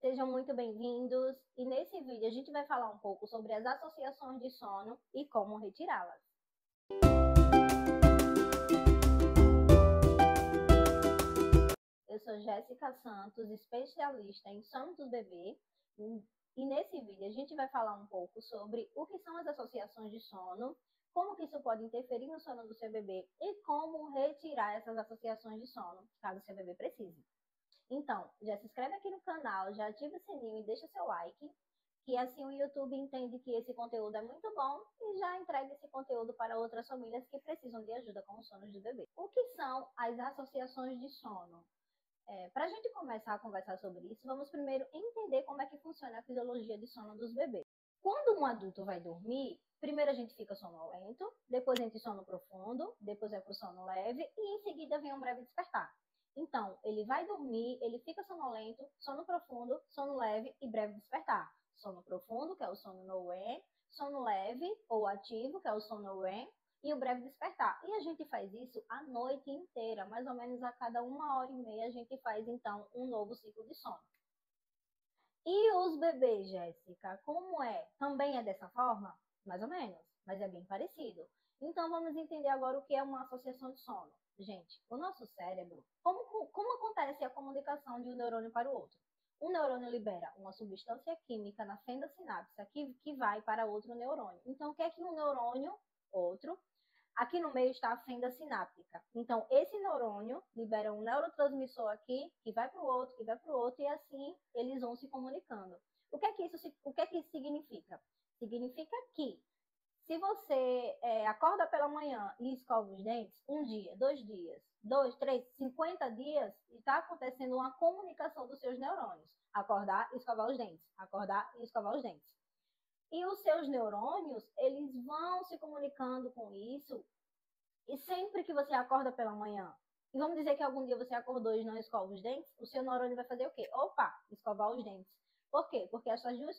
Sejam muito bem-vindos e nesse vídeo a gente vai falar um pouco sobre as associações de sono e como retirá-las. Eu sou Jéssica Santos, especialista em sono dos bebês, e nesse vídeo a gente vai falar um pouco sobre o que são as associações de sono, como que isso pode interferir no sono do seu bebê e como retirar essas associações de sono, caso seu bebê precise. Então, já se inscreve aqui no canal, já ativa o sininho e deixa seu like, que assim o YouTube entende que esse conteúdo é muito bom e já entrega esse conteúdo para outras famílias que precisam de ajuda com os sonos do bebê. O que são as associações de sono? Para a gente começar a conversar sobre isso, vamos primeiro entender como é que funciona a fisiologia de sono dos bebês. Quando um adulto vai dormir, primeiro a gente fica sonolento, depois entra em sono profundo, depois vai para o sono leve e em seguida vem um breve despertar. Então, ele vai dormir, ele fica sonolento, sono profundo, sono leve e breve despertar. Sono profundo, que é o sono no REM, sono leve ou ativo, que é o sono REM, e o breve despertar. E a gente faz isso a noite inteira, mais ou menos a cada 1h30 a gente faz então um novo ciclo de sono. E os bebês, Jéssica, como é? Também é dessa forma? Mais ou menos, mas é bem parecido. Então vamos entender agora o que é uma associação de sono. Gente, o nosso cérebro, como acontece a comunicação de um neurônio para o outro? Um neurônio libera uma substância química na fenda sináptica que vai para outro neurônio. Então, o que é que um neurônio, outro, aqui no meio está a fenda sináptica. Então, esse neurônio libera um neurotransmissor aqui, que vai para o outro, que vai para o outro, e assim eles vão se comunicando. O que é que isso significa? Significa que se você acorda pela manhã e escova os dentes, um dia, 2 dias, 2, 3, 50 dias, está acontecendo uma comunicação dos seus neurônios. Acordar e escovar os dentes. Acordar e escovar os dentes. E os seus neurônios, eles vão se comunicando com isso. E sempre que você acorda pela manhã, e vamos dizer que algum dia você acordou e não escova os dentes, o seu neurônio vai fazer o quê? Opa, escovar os dentes. Por quê? Porque essas duas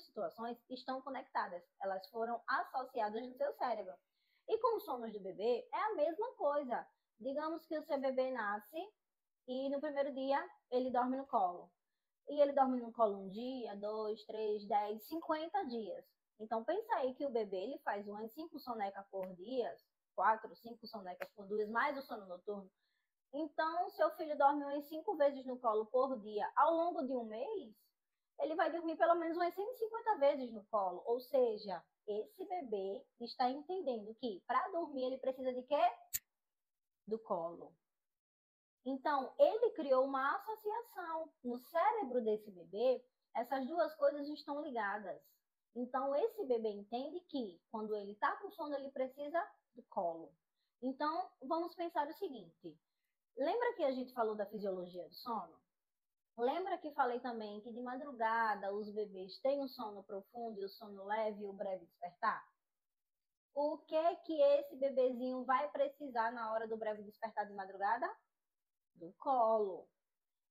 situações estão conectadas. Elas foram associadas no seu cérebro. E com os sonos do bebê, é a mesma coisa. Digamos que o seu bebê nasce e no primeiro dia ele dorme no colo. E ele dorme no colo um dia, 2, 3, 10, 50 dias. Então, pensa aí que o bebê ele faz umas 5 sonecas por dia, 4, 5 sonecas por dia, mais o sono noturno. Então, seu filho dorme umas 5 vezes no colo por dia. Ao longo de um mês, ele vai dormir pelo menos umas 150 vezes no colo. Ou seja, esse bebê está entendendo que para dormir ele precisa de quê? Do colo. Então, ele criou uma associação no cérebro desse bebê, essas duas coisas estão ligadas. Então, esse bebê entende que quando ele está com sono, ele precisa do colo. Então, vamos pensar o seguinte: lembra que a gente falou da fisiologia do sono? Lembra que falei também que de madrugada os bebês têm um sono profundo e o sono leve e o breve despertar? O que esse bebezinho vai precisar na hora do breve despertar de madrugada? Do colo,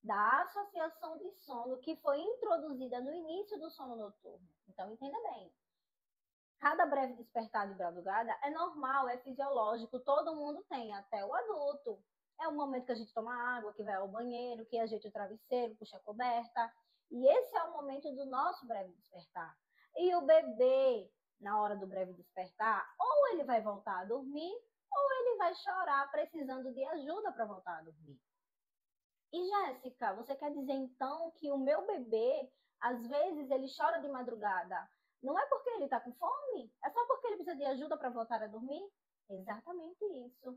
da associação de sono que foi introduzida no início do sono noturno. Então, entenda bem. Cada breve despertar de madrugada é normal, é fisiológico, todo mundo tem, até o adulto. É o momento que a gente toma água, que vai ao banheiro, que ajeita o travesseiro, puxa a coberta. E esse é o momento do nosso breve despertar. E o bebê, na hora do breve despertar, ou ele vai voltar a dormir, ou ele vai chorar precisando de ajuda para voltar a dormir. E Jéssica, você quer dizer então que o meu bebê, às vezes, ele chora de madrugada? Não é porque ele está com fome? É só porque ele precisa de ajuda para voltar a dormir? Exatamente isso.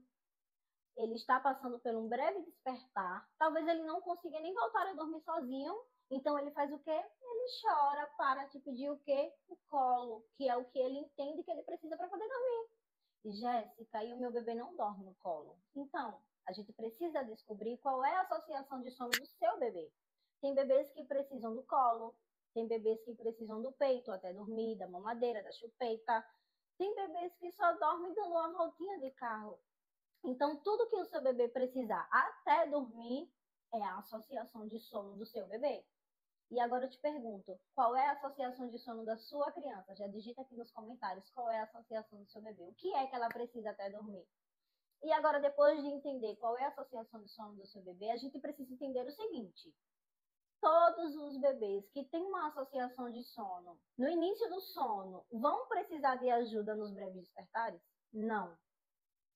Ele está passando por um breve despertar. Talvez ele não consiga nem voltar a dormir sozinho. Então ele faz o quê? Ele chora para te pedir o quê? O colo, que é o que ele entende que ele precisa para poder dormir. E Jéssica, e o meu bebê não dorme no colo. Então, a gente precisa descobrir qual é a associação de sono do seu bebê. Tem bebês que precisam do colo, tem bebês que precisam do peito até dormir, da mamadeira, da chupeta. Tem bebês que só dormem dando uma voltinha de carro. Então, tudo que o seu bebê precisar até dormir é a associação de sono do seu bebê. E agora eu te pergunto, qual é a associação de sono da sua criança? Já digita aqui nos comentários qual é a associação do seu bebê. O que é que ela precisa até dormir? E agora, depois de entender qual é a associação de sono do seu bebê, a gente precisa entender o seguinte: todos os bebês que têm uma associação de sono no início do sono vão precisar de ajuda nos breves despertares? Não.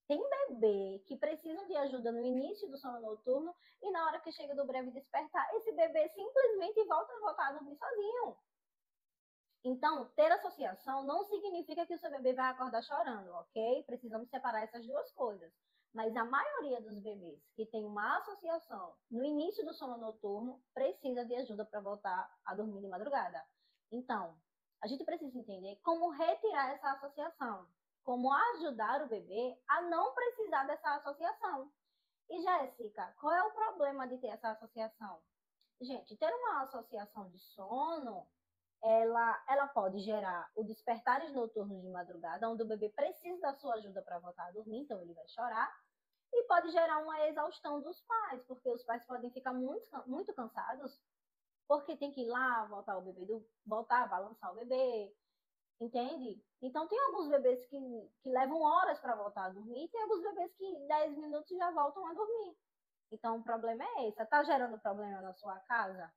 Tem bebê que precisam de ajuda no início do sono noturno e na hora que chega do breve despertar, esse bebê simplesmente volta a dormir sozinho. Então, ter associação não significa que o seu bebê vai acordar chorando, ok? Precisamos separar essas duas coisas. Mas a maioria dos bebês que tem uma associação no início do sono noturno precisa de ajuda para voltar a dormir de madrugada. Então, a gente precisa entender como retirar essa associação, como ajudar o bebê a não precisar dessa associação. E Jéssica, qual é o problema de ter essa associação? Gente, ter uma associação de sono ela pode gerar o despertares noturnos de madrugada, onde o bebê precisa da sua ajuda para voltar a dormir, então ele vai chorar, e pode gerar uma exaustão dos pais, porque os pais podem ficar muito cansados, porque tem que ir lá, voltar a balançar o bebê, entende? Então tem alguns bebês que levam horas para voltar a dormir, e tem alguns bebês que 10 minutos já voltam a dormir. Então o problema é esse. Está gerando problema na sua casa?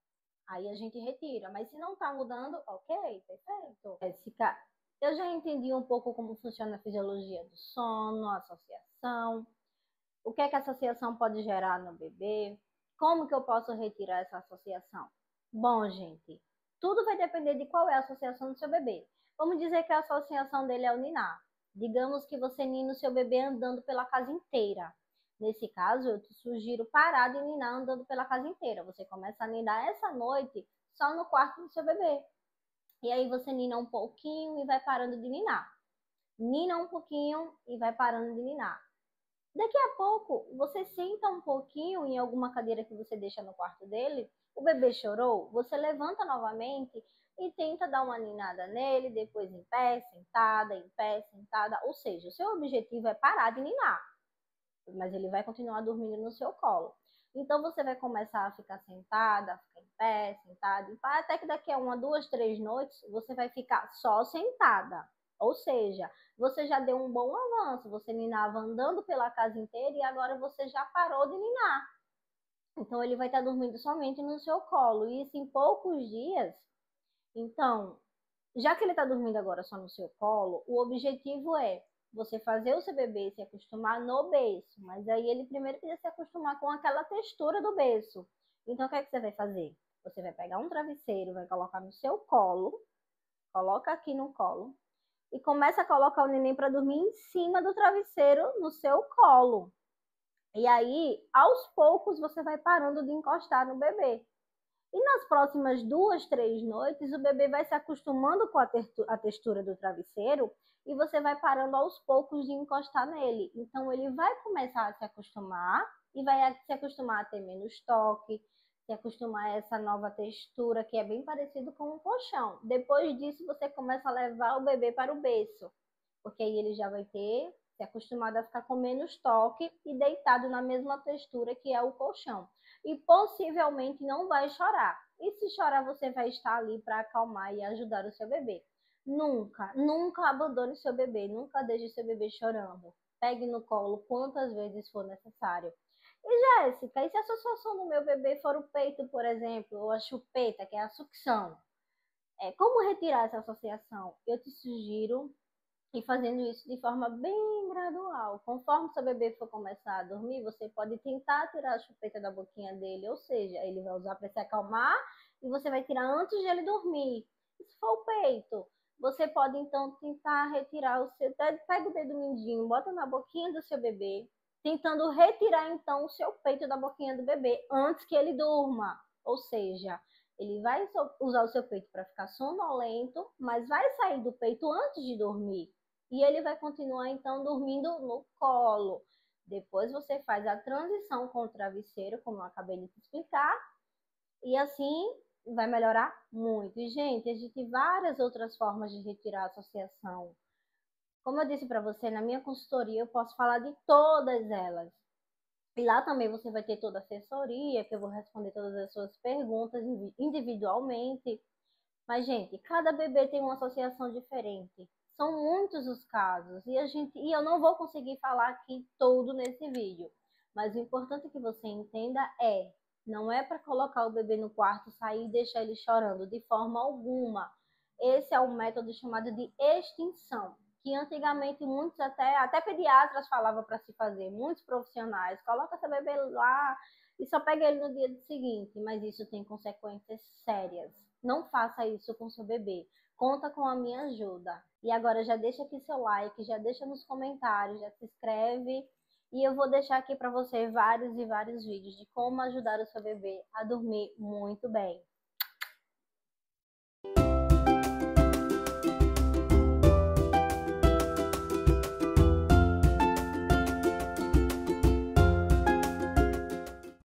Aí a gente retira. Mas se não está mudando, ok, perfeito. Jéssica, eu já entendi um pouco como funciona a fisiologia do sono, a associação, o que é que a associação pode gerar no bebê, como que eu posso retirar essa associação? Bom, gente, tudo vai depender de qual é a associação do seu bebê. Vamos dizer que a associação dele é o ninar. Digamos que você nina o seu bebê andando pela casa inteira. Nesse caso, eu te sugiro parar de ninar andando pela casa inteira. Você começa a ninar essa noite só no quarto do seu bebê. E aí você nina um pouquinho e vai parando de ninar. Nina um pouquinho e vai parando de ninar. Daqui a pouco, você senta um pouquinho em alguma cadeira que você deixa no quarto dele, o bebê chorou, você levanta novamente e tenta dar uma ninada nele, depois em pé, sentada. Ou seja, o seu objetivo é parar de ninar, mas ele vai continuar dormindo no seu colo. Então, você vai começar a ficar sentada, a ficar em pé, sentada, em pé, até que daqui a 1, 2, 3 noites, você vai ficar só sentada. Ou seja, você já deu um bom avanço, você ninava andando pela casa inteira e agora você já parou de ninar. Então, ele vai estar dormindo somente no seu colo, e isso em poucos dias. Então, já que ele está dormindo agora só no seu colo, o objetivo é você fazer o seu bebê se acostumar no berço, mas aí ele primeiro precisa se acostumar com aquela textura do berço. Então, o que é que você vai fazer? Você vai pegar um travesseiro, vai colocar no seu colo, coloca aqui no colo, e começa a colocar o neném para dormir em cima do travesseiro no seu colo. E aí, aos poucos, você vai parando de encostar no bebê. E nas próximas 2, 3 noites, o bebê vai se acostumando com a textura do travesseiro e você vai parando aos poucos de encostar nele. Então, ele vai começar a se acostumar e vai se acostumar a ter menos toque, se acostumar a essa nova textura que é bem parecido com um colchão. Depois disso, você começa a levar o bebê para o berço, porque aí ele já vai ter se acostumado a ficar com menos toque e deitado na mesma textura que é o colchão. E possivelmente não vai chorar. E se chorar, você vai estar ali para acalmar e ajudar o seu bebê. Nunca, nunca abandone seu bebê, nunca deixe seu bebê chorando. Pegue no colo quantas vezes for necessário. E Jéssica, e se a associação do meu bebê for o peito, por exemplo, ou a chupeta, que é a sucção? Como retirar essa associação? Eu te sugiro ir fazendo isso de forma bem gradual. Conforme seu bebê for começar a dormir, você pode tentar tirar a chupeta da boquinha dele, ou seja, ele vai usar para se acalmar e você vai tirar antes de ele dormir. Se for o peito, você pode então tentar retirar o seu. Pega o dedo mindinho, bota na boquinha do seu bebê, tentando retirar então o seu peito da boquinha do bebê antes que ele durma. Ou seja, ele vai usar o seu peito para ficar sonolento, mas vai sair do peito antes de dormir. E ele vai continuar, então, dormindo no colo. Depois você faz a transição com o travesseiro, como eu acabei de te explicar. E assim vai melhorar muito. E, gente, existem várias outras formas de retirar a associação. Como eu disse para você, na minha consultoria eu posso falar de todas elas. E lá também você vai ter toda a assessoria, que eu vou responder todas as suas perguntas individualmente. Mas, gente, cada bebê tem uma associação diferente. São muitos os casos e eu não vou conseguir falar aqui todo nesse vídeo. Mas o importante que você entenda é Não é para colocar o bebê no quarto, sair e deixar ele chorando de forma alguma. Esse é o método chamado de extinção, que antigamente muitos até pediatras falavam para se fazer, muitos profissionais, coloca seu bebê lá e só pega ele no dia seguinte, mas isso tem consequências sérias. Não faça isso com seu bebê. Conta com a minha ajuda. E agora já deixa aqui seu like, já deixa nos comentários, já se inscreve. E eu vou deixar aqui para você vários e vários vídeos de como ajudar o seu bebê a dormir muito bem.